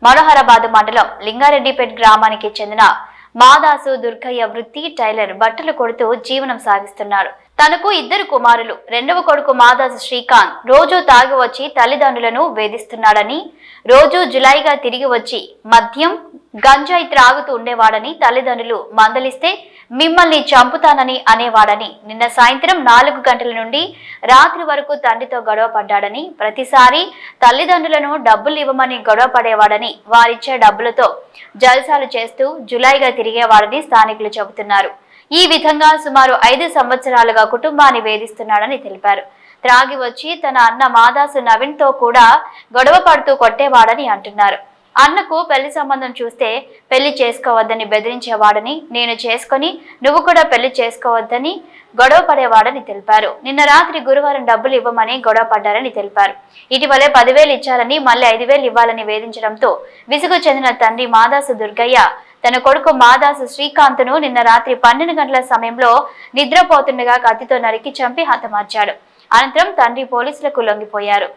మనోహరాబాద్ మండలం లింగారెడ్డిపేట్ గ్రామానికి చెందిన మాదాసు దుర్గయ్య వృత్తి టైలర్ బట్టలు కొడుతూ జీవనం సాగిస్తున్నాడు. తనకు 2 కుమారులు. రెండవ కొడుకు మాదాసు శ్రీకాంత్ రోజు తాగి వచ్చి తల్లిదండ్రులను వేధిస్తున్నాడని, రోజు జులైగా తిరిగి వచ్చి మద్యం గంజాయి త్రాగుతూ ఉండేవాడని, తల్లిదండ్రులు మందలిస్తే మిమ్మల్ని చంపుతానని అనేవాడని, నిన్న సాయంత్రం 4 గంటల నుండి రాత్రి వరకు తండ్రితో గొడవ పడ్డాడని, ప్రతిసారి తల్లిదండ్రులను డబ్బులు ఇవ్వమని గొడవ పడేవాడని, వారిచ్చే డబ్బులతో జల్సాలు చేస్తూ జులైగా తిరిగేవాడని స్థానికులు చెబుతున్నారు. ఈ విధంగా సుమారు 5 సంవత్సరాలుగా కుటుంబాన్ని వేధిస్తున్నాడని తెలిపారు. త్రాగి వచ్చి తన అన్న మాదాసు నవీన్ తో కూడా గొడవ పడుతూ కొట్టేవాడని అంటున్నారు. అన్నకు పెళ్లి సంబంధం చూస్తే పెళ్లి చేసుకోవద్దని బెదిరించేవాడని, నేను చేసుకుని నువ్వు కూడా పెళ్లి చేసుకోవద్దని గొడవ పడేవాడని తెలిపారు. నిన్న రాత్రి గురువారం డబ్బులు ఇవ్వమని గొడవ పడ్డారని తెలిపారు. ఇటీవలే 10,000 ఇచ్చారని మళ్ళీ 5,000 ఇవ్వాలని వేధించడంతో విసుగు చెందిన తండ్రి మాదాసు దుర్గయ్య తన కొడుకు మాదాసు శ్రీకాంత్ను నిన్న రాత్రి 12 గంటల సమయంలో నిద్రపోతుండగా కత్తితో నరికి చంపి హతమార్చాడు. అనంతరం తండ్రి పోలీసులకు లొంగిపోయారు.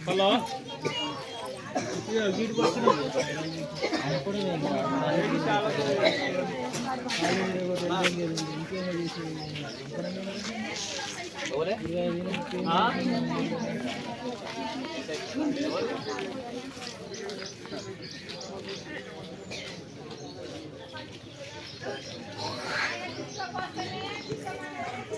హలో